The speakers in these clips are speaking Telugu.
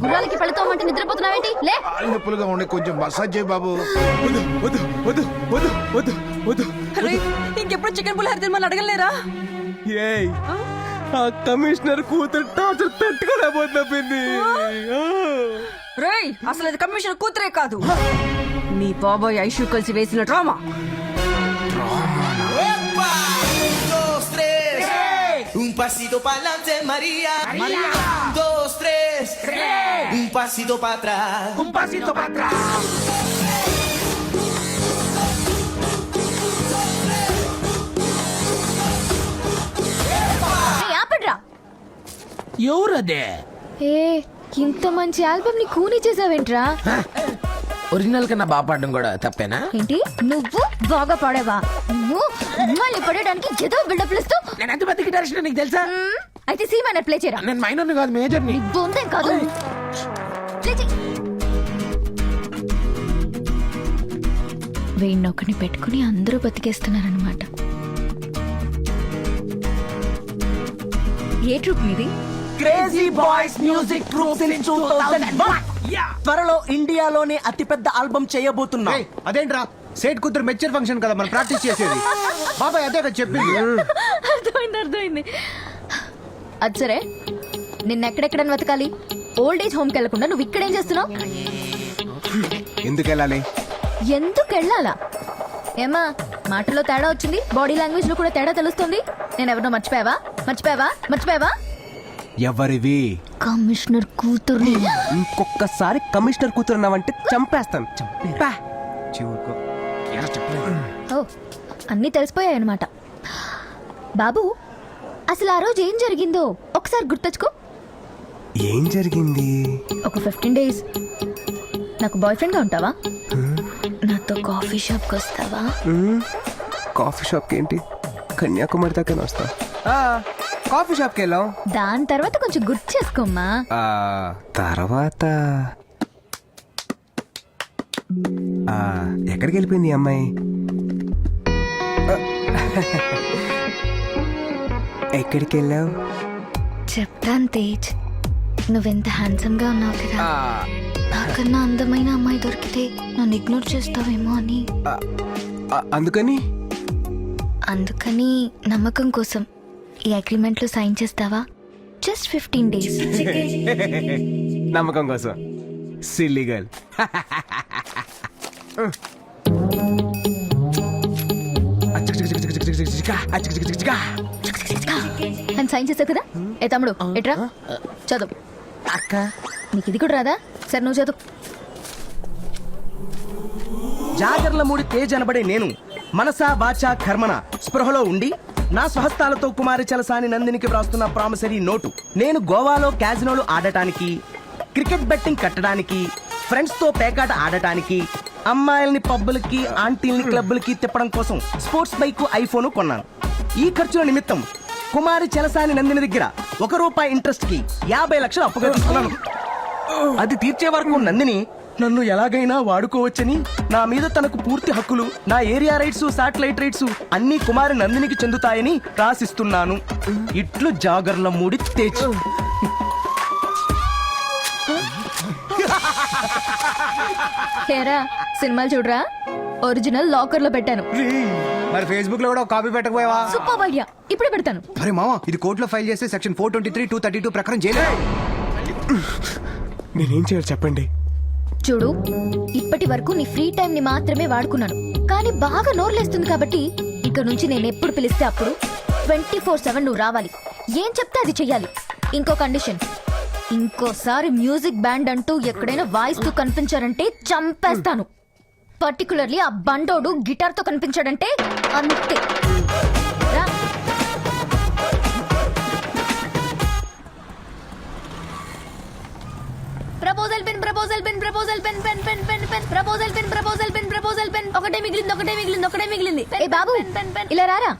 గుర్రాలకి పళ్ళతో అంటే నిద్రపోతున్నావేంటి? లే. నొప్పులుగా ఉండే కొంచెం మసాజ్ చేయి బాబు. ఇంకెప్పుడు చికెన్ పులిహోర తినమని అడగలేరా? ఏయ్ ఆ కమిషనర్ కూతురు టార్చర్ తట్టుకోలేకపోతున్నా పిన్ని. రేయ్ అసలు అది కమిషనర్ కూతురే కాదు, మీ బాబాయ్ ఐషు కలిసి వేసిన drama. Un pasito pa'lante, María. María. 2, 3. Un pasito para atrás. Un pasito para atrás. ఆపడ్రా. ఎవరదే? ఏ ఇంత మంచి ఆల్బమ్ ని కూని చేసావేంట్రా? ఒరిజినల్ కన్నా బాగా పాడడం కూడా తప్పేనా? ఏంటి నువ్వు బాగా పాడేవా? నువ్వు మళ్ళీ పడేయడానికి ఏదో బిల్డప్ ఇస్తూ. నేను ఎంత పెద్ద గిటారిస్ట్ నీకు తెలుసా? అయితే సి మైనర్ ప్లే చేయరా. నేను మైనర్ కాదు మేజర్ ని. బొందేం కాదు, ప్లే చేయి. వీణ్ణొకని పెట్టుకుని అందరూ బతికేస్తున్నారనమాట. ఏ ట్రూప్ మీది? Crazy boys music troupe in 2001. త్వరలో ఇండియాలోనే అతిపెద్ద ఆల్బమ్ చేయబోతున్నా. అదేంట్రా సేట్ కూతురు మెచ్చర్ ఫంక్షన్ కదా మనం ప్రాక్టీస్ చేసేది. బాబాయ్ అదే కదా చెప్పింది. అర్థమైంది. అది సరే, నిన్నెక్కడెక్కడని వెతకాలి? ఓల్డ్ ఏజ్ హోమ్కి వెళ్లకుండా నువ్వు ఇక్కడేం చేస్తున్నావు? ఎందుకు వెళ్ళాలి? ఎందుకు వెళ్ళాలా? ఏమా మాటలో తేడా వచ్చింది, బాడీ లాంగ్వేజ్ లో కూడా తేడా తెలుస్తుంది. నేను ఎవరినో మర్చిపోయావా? ఎవరివి? కమిషనర్ కూతుర్ని. ఇంకొకసారి కమిషనర్ కూతురు అన్నావంటే చంపేస్తాను. ఓ అన్నీ తెలిసిపోయాయన్నమాట. బాబు అసలు ఆ రోజు ఏం జరిగిందో ఒకసారి గుర్తొచ్చుకో. ఏం జరిగింది? ఒక 15 days నాకు బాయ్ ఫ్రెండ్ గా ఉంటావా? నాతో కాఫీ షాప్ కి వస్తావా? కాఫీ షాప్ కి ఏంటి, కన్యాకుమారి దాకా వస్తా. కాఫీ షాప్ కి వెళ్ళాం. దాని తర్వాత కొంచెం గుర్తు చేసుకోమ్మా. తర్వాత ఎక్కడికి వెళ్ళిపోయింది ఈ అమ్మాయి? ఎక్కడికి వెళ్ళావు? చెప్తాను తేజ్, నువ్వెంత హ్యాండ్సమ్ గా ఉన్నావు కదా. నాకన్నా అందమైన అమ్మాయి దొరికితే నన్ను ఇగ్నోర్ చేస్తావేమో అని. అందుకని నమ్మకం కోసం ఈ అగ్రిమెంట్ లో సైన్ చేస్తావా? Just 15 days. నమ్మకం కోసం సిల్లీ గర్ల్. అని సైన్ చేస్తావు కదా. ఏ తమ్ముడు ఎట్రా చదువు. అక్క నీకు ఇది కూడా రాదా? సరే నువ్వు చదువు. జాగర్లమూడి తేజ్ అనబడే నేను మనసా వాచా కర్మన స్పృహలో ఉండి నా స్వహస్తాలతో కుమారి చలసాని నందినికి వ్రాస్తున్న ప్రామిసరీ నోటు. నేను గోవాలో క్యాజినోలు ఆడటానికి, క్రికెట్ బెట్టింగ్ కట్టడానికి, ఫ్రెండ్స్ తో పేకాట ఆడటానికి, అమ్మాయిల్ని పబ్బులకి ఆంటీల్ని క్లబ్బులకి తిప్పడం కోసం స్పోర్ట్స్ బైక్ ఐఫోన్ కొన్నాను. ఈ ఖర్చుల నిమిత్తం కుమారి చలసాని నందిని దగ్గర ₹1 ఇంట్రెస్ట్ కి 50 లక్షలు అప్పుగా తీసుకున్నాను. అది తీర్చే వరకు నందిని నన్ను ఎలాగైనా వాడుకోవచ్చని, నా మీద తనకు పూర్తి హక్కులు, నా ఏరియా రైట్స్, శాటిలైట్ రైట్స్ అన్ని కుమారి నందినికి చెందుతాయని రాసిస్తున్నాను. ఇట్లు జాగర్లమూడి తేజ్. హేరా సినిమాలు చూడరా, ఒరిజినల్ లాకర్ లో పెట్టాను. మరి ఫేస్బుక్ లో కూడా ఒక కాపీ పెట్టకపోయావా? సూపర్ ఐడియా, ఇప్పుడే పెడతాను. అరే మామ, ఇది కోర్టులో ఫైల్ చేస్తే సెక్షన్ 423, 232 ప్రకారం జైలు. నేనేం చేయాలి చెప్పండి? చూడు, ఇప్పటి వరకు నీ ఫ్రీ టైం ని మాత్రమే వాడుకున్నాను, కానీ బాగా నోర్లేస్తుంది కాబట్టి ఇక నుంచి నేను ఎప్పుడు పిలిస్తే అప్పుడు 24/7 నువ్వు రావాలి. ఏం చెప్తే అది చెయ్యాలి. ఇంకో కండిషన్, ఇంకోసారి మ్యూజిక్ బ్యాండ్ అంటూ ఎక్కడైనా వాయిస్తూ కనిపించారంటే చంపేస్తాను. పర్టికులర్లీ ఆ బండోడు గిటార్ తో కనిపించాడంటే అంతే. రా. ప్రపోజల్ పెన్ ఒకటే మిగిలింది. ఏ బాబు ఇలా రారా.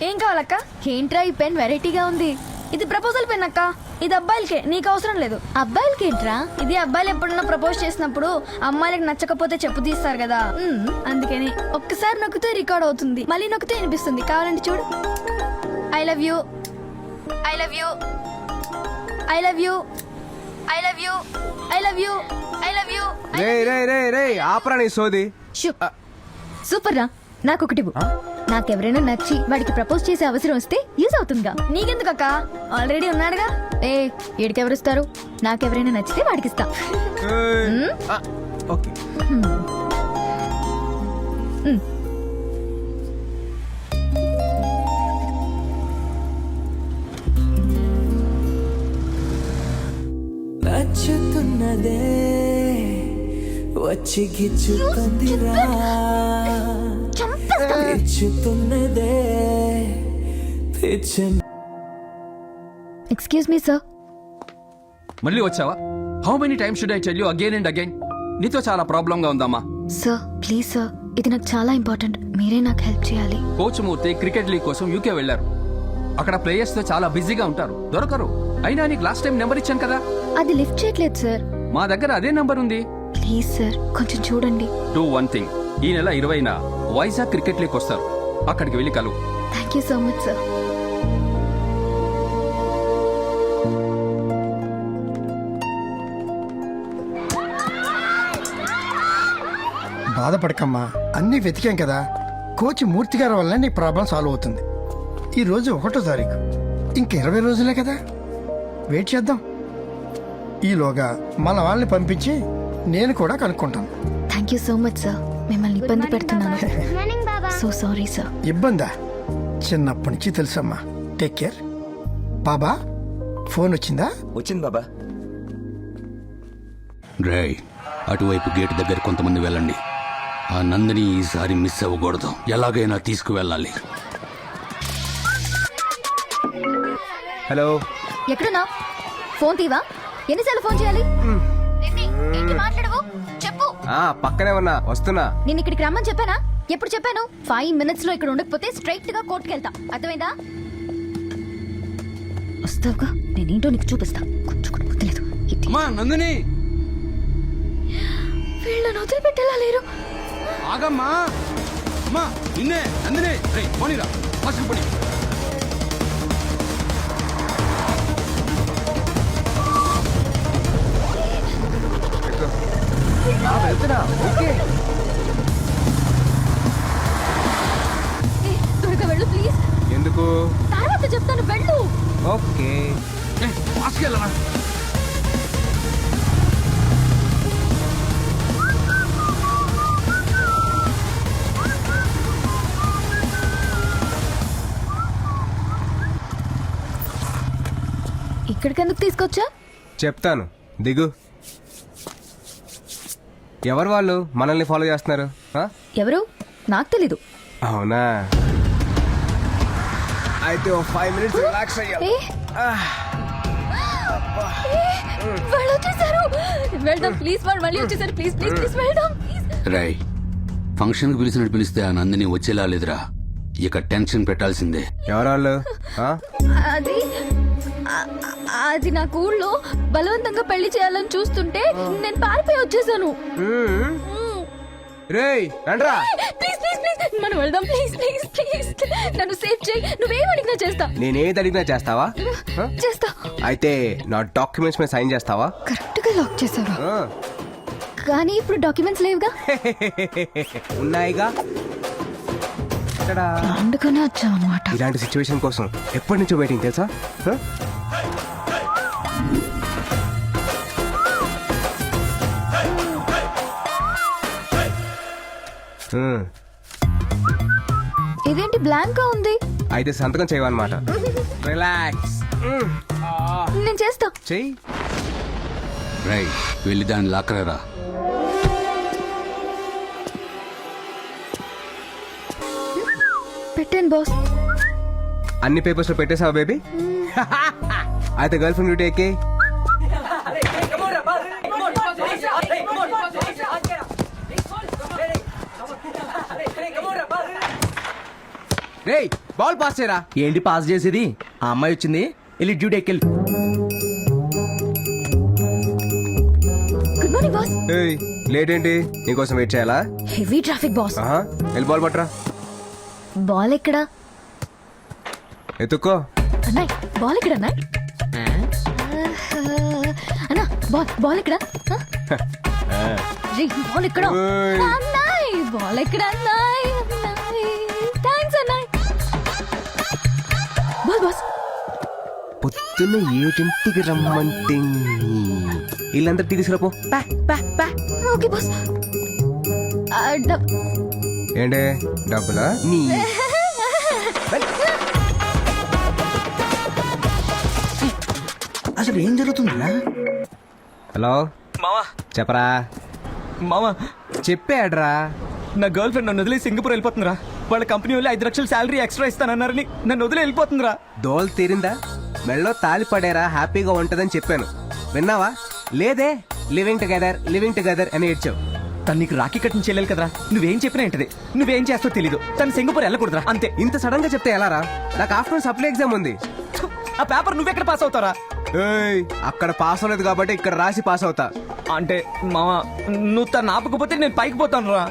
ఏం కావాలక్క? ఏంట్రా ఈ పెన్ వెరైటీగా ఉంది? ఇది ప్రపోజల్ పెన్ అక్క, ఇది అబ్బాయిలకే, నీకు అవసరం లేదు. అబ్బాయిలకి ఏంట్రా? ఇది అబ్బాయిలు ఎప్పుడన్నా ప్రపోజ్ చేసినప్పుడు అమ్మాయిలకు నచ్చకపోతే చెప్పు తీస్తారు కదా, అందుకని ఒక్కసారి నొక్కితే రికార్డ్ అవుతుంది, మళ్ళీ నొక్కితే వినిపిస్తుంది. కావాలంటే చూడు. I love you, I love you, I love you, I love love you I love you I love you రే రే రే రే ఆపరా నీ సోది. సూపర్ రా. నాకొకటి ఇవ్వు. నాకెవరైనా నచ్చి వాడికి ప్రపోజ్ చేసే అవసరం వస్తే యూజ్ అవుతుందిగా. నీకెందుకక్క ఆల్రెడీ ఉన్నాడుగా. ఏ ఏడికెవరిస్తారు? నాకెవరైనా నచ్చితే వాడికిస్తా. ఏయ్. ఆ, ఓకే. నచ్చుతున్నదే వచ్చి గిచ్చుకుందిరా తెచ్చుతున్నదే తెచ్చ ఎక్స్క్యూజ్ మీ సార్. మళ్ళీ వచ్చావా? How many times should I tell you again and again? నీతో చాలా ప్రాబ్లం గా ఉందమ్మా. సార్ ప్లీజ్ సార్, ఇది నాకు చాలా ఇంపార్టెంట్. మీరే నాకు హెల్ప్ చేయాలి. కోచ్ మూర్తి క్రికెట్ లీగ్ కోసం యూకే వెళ్లారు. అక్కడ ప్లేయర్స్ తో చాలా బిజీగా ఉంటారు, దొరకరు. అయినా నీకు లాస్ట్ టైం నెంబర్ ఇచ్చాను కదా. అది లిఫ్ట్ చేయట్లేదు సార్. మా దగ్గర అదే నంబర్ ఉంది. ప్లీజ్ సార్ కొంచెం చూడండి. డూ వన్ థింగ్, ఈ నెల 20న వైజాగ్ క్రికెట్ లీగ్ వస్తారు, అక్కడికి వెళ్ళి కలు. Thank you so much sir. బాధపడకమ్మా, అన్నీ వెతికాం కదా. కోచ్ మూర్తి గారి వల్ల నీ ప్రాబ్లం సాల్వ్ అవుతుంది. ఈ రోజు 1వ తారీఖు, ఇంక 20 రోజులే కదా, వెయిట్ చేద్దాం. ఈలోగా మన వాళ్ళని పంపించి నేను కూడా కనుక్కుంటాను. Thank you so much sir. మిమ్మల్ని ఇబ్బంది పెడుతున్నాను. So sorry sir. ఇబ్బందా? చిన్నప్పటి నుంచి తెలుసమ్మా. Take care. బాబా ఫోన్ వచ్చిందా? వచ్చింది బాబా. రేయ్, అటువైపు గేట్ దగ్గర కొంతమంది వెళ్ళండి. ఆ నందిని ఈసారి మిస్ అవ్వకూడదు, ఎలాగైనా తీసుకువెళ్ళాలి. హలో. ఎక్కడున్నా? ఫోన్ తీవా? ఎన్నిసార్లు ఫోన్ చేయాలి? ఏంటి మాట్లాడవు? చెప్పు. పక్కనే ఉన్నా, వస్తున్నా. నేను ఇక్కడికి రమ్మని చెప్పానా? ఎప్పుడు చెప్పాను? 5 minutes లో ఇక్కడ ఉండకపోతే స్ట్రైట్ గా కోర్టుకి వెళ్తా. అర్థమైందా? వస్తావుగా, నేనేంటో నీకు చూపిస్తా. కొంచెం కూడా గుర్తులేదు. అమ్మా నందిని, వీళ్ళని వదిలిపెట్టేలా లేరు. ఆగమ్మా. అమ్మా నిన్నే నందిని. రేయ్ పోనీరా, ఫాస్ట్ పోనీ. వెళ్తున్నా. ఓకే. ఏ, త్వరగా వెళ్ళు ప్లీజ్. ఎందుకు? తర్వాత చెప్తాను, వెళ్ళు. ఓకే. ఫాస్ట్గా వెళ్ళరా. ఇక్కడికి ఎందుకు తీసుకొచ్చా? చెప్తాను, దిగు. ఎవరు వాళ్ళు మనల్ని ఫాలో చేస్తున్నారు? ఎవరు? నాకు తెలీదు. అవునా? అయితే 5 minutes రిలాక్స్ అయ్యా. ఏ, వాళ్ళు వచ్చేసారు. వెళ్దాం ప్లీజ్. వాళ్ళు మళ్ళీ వచ్చేసారు. ప్లీజ్ ప్లీజ్ ప్లీజ్ వెళ్దాం ప్లీజ్. రేయ్, ఫంక్షన్ కి పిలిచినట్టు పిలిస్తే ఆ నందిని వచ్చేలా లేదురా. ఇక టెన్షన్ పెట్టాల్సిందే. ఎవరు వాళ్ళు? అది అది నాకు ఊళ్ళో బలవంతంగా పెళ్లి చేయాలని చూస్తుంటే నేను పారిపోయి వచ్చేసాను. రేయ్ రండ్రా. ప్లీజ్ ప్లీజ్ ప్లీజ్ మనం వెళ్దాం. ప్లీజ్ ప్లీజ్ ప్లీజ్ నన్ను సేవ్ చేయి. నువ్వేం అడిగినా చేస్తా. నేనేది అడిగినా చేస్తావా? చేస్తా. అయితే నా డాక్యుమెంట్స్ మీద సైన్ చేస్తావా? కరెక్ట్ గా లాక్ చేసావా? కానీ ఇప్పుడు డాక్యుమెంట్స్ లేవుగా. ఉన్నాయిగా. అందుకనే వచ్చావు అనమాట. ఇలాంటి సిచ్యువేషన్ కోసం ఎప్పటి నుంచో వెయిటింగ్ తెలుసా? ఇదేంటి బ్లాంక్ గా ఉంది? అయితే సంతకం చేయవన్నమాట. రిలాక్స్. నేను చేస్తా. చెయ్యి. రేయ్, వెళ్ళి దాన్ని లాక్కరా. పెట్టాను బాస్. అన్ని పేపర్స్ లో పెట్టేసావా బేబీ? అయితే గర్ల్ ఫ్రెండ్ డ్యూటీ ఎక్కి. రేయ్ బాల్ పాస్ చేయరా. ఏంటి పాస్ చేసేది? ఆ అమ్మాయి వచ్చింది, వెళ్ళి డ్యూటీ ఎక్కెళ్ళి. Good morning boss. ఏయ్ లేట్ ఏంటి? నీకోసం వెయిట్ చేయాలా? Heavy traffic boss. వెళ్ళి బాల్ పట్టరా. బాల్ ఎక్కడా? ఎత్తుక్కో. అన్నాయ్ బాల్ ఎక్కడ అన్నాయ్? అన్నా బాల్ బాల్ ఇక్కడ బాల్ ఇక్కడ అన్నాయ్ బాల్ ఇక్కడ అన్నాయ్ థ్యాంక్స్ అన్నాయ్ బాల్ బాస్ పొద్దున్న 7ంటికి రమ్మంటే వీళ్ళందరూ టీ తీసుకురాపో. ఓకే బాస్ ఏంటే డబ్బులా నీ అసలు ఏం జరుగుతుందా? హలో మావా చెప్పరా మావా చెప్పాడ్రా. నా గర్ల్ ఫ్రెండ్ నన్ను వదిలి సింగపూర్ వెళ్ళిపోతుందిరా. వాళ్ళ కంపెనీ వాళ్ళు 5 లక్షలు శాలరీ ఎక్స్ట్రా ఇస్తానన్నారని నన్ను వదిలి వెళ్ళిపోతుందిరా. దోల్ తీరిందా? మెళ్ళో తాలి పడేరా, హ్యాపీగా ఉంటదని చెప్పాను. విన్నావా? లేదే, లివింగ్ టుగెదర్ అని ఏడ్చావు. తను నీకు రాఖీ కట్టిన చెల్లెలు కదరా. నువ్వేం చెప్పినా ఏంటిది, నువ్వేం చేస్తావు తెలీదు. తను సింగపూర్ వెళ్ళకూడదురా అంతే. ఇంత సడన్ గా చెప్తే ఎలారా? నాకు ఆఫ్టర్నూన్ సప్లై ఎగ్జామ్ ఉంది. ఆ పేపర్ నువ్వెక్కడ పాస్ అవుతారా? ఏయ్, అక్కడ పాస్ అవ్వలేదు కాబట్టి ఇక్కడ రాసి పాస్ అవుతా. అంటే మావా నువ్వు తను ఆపకపోతే నేను పైకి పోతాను రా.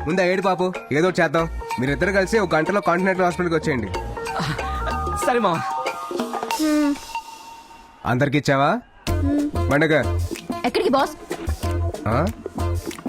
ముందా ఏడు పాపు, ఏదో ఒకటి చేద్దాం. మీరిద్దరు కలిసి ఒక గంటలో కాంటినెంటల్ హాస్పిటల్కి వచ్చేయండి. సరే మావా. అందరికి ఇచ్చావా? పండగ ఎక్కడికి బాస్?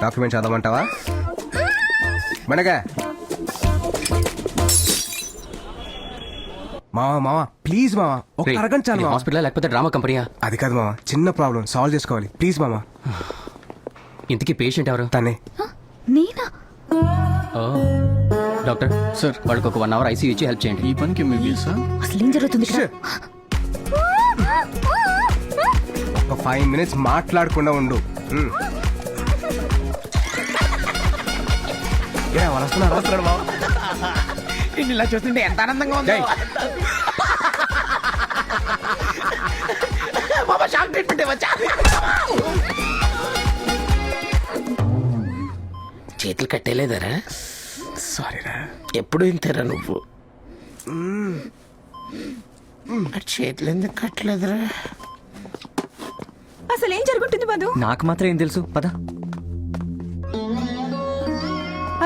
డాక్యుమెంట్ చదవమంటావా? పండగ మావా ప్లీజ్ మావా, ఒక అరగంట చాలు మావా. హాస్పిటల్ లేకపోతే డ్రామా కంపెనీయా? అది కాదు మావా, చిన్న ప్రాబ్లం సాల్వ్ చేసుకోవాలి. ప్లీజ్ మావా. ఇంతకీ పేషెంట్ ఎవరు? తనే. నేనా? డాక్టర్ సార్, వాళ్ళకి ఒక 1 అవర్ ఐసీయూ ఇచ్చి హెల్ప్ చేయండి. ఈ పనికి అసలు ఏం జరుగుతుంది ఇక్కడ? ఒక 5 minutes మాట్లాడకుండా ఉండు. వాళ్ళు వస్తున్నారా? ఇలా చూస్తుంటే ఎంత ఆనందంగా ఉందో. షాక్ ట్రీట్మెంట్ వచ్చా. చేతులు కట్టేలేదరా? సారీరా. ఎప్పుడు ఇంతేరా నువ్వు? చేతులు ఎందుకు కట్టలేదురా? అసలు ఏం జరుగుతుంది మధు? నాకు మాత్రం ఏం తెలుసు, పద.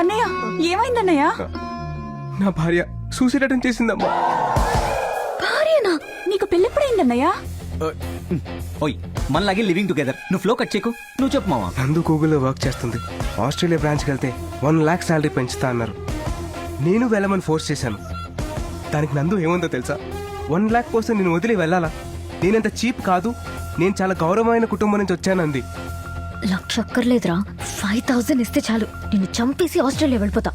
అన్నయ్య ఏమైందన్నయ్య? నా భార్య సూసైడ్ అటెంప్ట్ చేసిందమ్మా. భార్యనా? నీకు పెళ్ళెప్పుడైందన్నయ్య? ఓయ్ మనలాగే లివింగ్ టుగెదర్. నువ్వు ఫ్లో కట్ చేయకు, నువ్వు చెప్పు మావా. నందు గూగుల్లో వర్క్ చేస్తుంది. ఆస్ట్రేలియా బ్రాంచ్కి వెళ్తే 1 lakh శాలరీ పెంచుతా అన్నారు. నేను వెళ్ళమని ఫోర్స్ చేశాను. దానికి నందు ఏముందో తెలుసా? 1 lakh కోసం నేను వదిలి వెళ్ళాలా? నేనంత చీప్ కాదు, నేను చాలా గౌరవమైన కుటుంబం నుంచి వచ్చానంది. లక్ష అక్కర్లేదురా, 5000 ఇస్తే చాలు, నిన్ను చంపేసి ఆస్ట్రేలియా వెళ్ళిపోతా.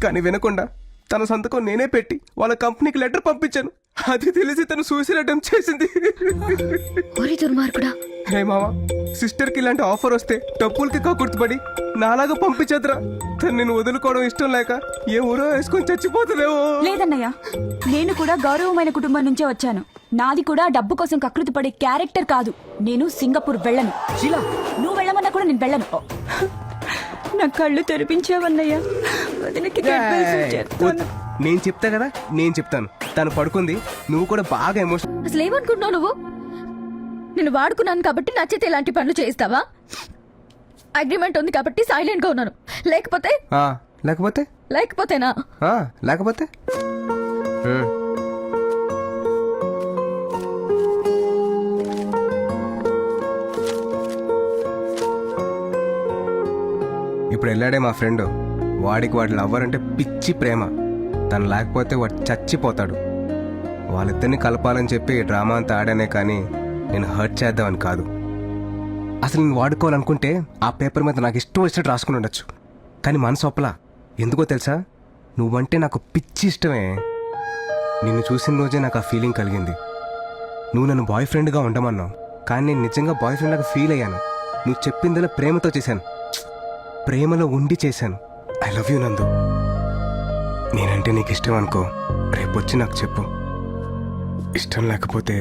కానీ వినకుండా తన సంతకం నేనే పెట్టి వాళ్ళ కంపెనీకి లెటర్ పంపించాను. అది తెలిసి తను సూసైడ్ అటెంప్ట్ చేసింది. ఒరి దుర్మార్గుడా. హే మావా, సిస్టర్ కి ఇలాంటి ఆఫర్ వస్తే డబ్బులకి కక్కుర్తిపడి నాలాగా పంపించదురా. తను నేను వదులుకోవడం ఇష్టం లేక ఏ ఊరో వేసుకొని చచ్చిపోతుందేమో. లేదన్నయ్య, నేను కూడా గౌరవమైన కుటుంబం నుంచే వచ్చాను. నాది కూడా డబ్బు కోసం కకృతి పడే క్యారెక్టర్ కాదు. నేను సింగపూర్ వెళ్ళను. శీలా, నువ్వు వెళ్ళమన్నా కూడా నేను వెళ్ళను. నా కళ్ళు తెరిపించావన్నయ్య. నేను చెప్తా కదా, నేను చెప్తాను. తను పడుకుంది, నువ్వు కూడా బాగా ఎమోషన్. అసలు ఏమనుకుంటున్నావు నువ్వు? నేను వాడుకున్నాను కాబట్టి నచ్చితే ఇలాంటి పనులు చేయిస్తావా? అగ్రిమెంట్ ఉంది కాబట్టి సైలెంట్ గా ఉన్నాను. లేకపోతే లేకపోతే లేకపోతేనా? లేకపోతే ఇప్పుడు వెళ్ళాడే మా ఫ్రెండ్. వాడికి వాడి లవ్వర్ అంటే పిచ్చి ప్రేమ. తను లేకపోతే వాడు చచ్చిపోతాడు. వాళ్ళిద్దరిని కలపాలని చెప్పి డ్రామా అంతా ఆడానే కానీ నేను హర్ట్ చేద్దామని కాదు. అసలు నేను వాడుకోవాలనుకుంటే ఆ పేపర్ మీద నాకు ఇష్టం వచ్చినట్టు రాసుకుని ఉండొచ్చు. కానీ మనసు ఒప్పల. ఎందుకో తెలుసా? నువ్వంటే నాకు పిచ్చి ఇష్టమే. నిన్ను చూసిన రోజే నాకు ఆ ఫీలింగ్ కలిగింది. నువ్వు నన్ను బాయ్ ఫ్రెండ్గా ఉండమన్నావు, కానీ నేను నిజంగా బాయ్ ఫ్రెండ్ లాగా ఫీల్ అయ్యాను. నువ్వు చెప్పిందలా ప్రేమతో చేశాను, ప్రేమలో ఉండి చేశాను. ఐ లవ్ యూ నందు. నేనంటే నీకు ఇష్టం అనుకో, రేపొచ్చి నాకు చెప్పు. ఇష్టం లేకపోతే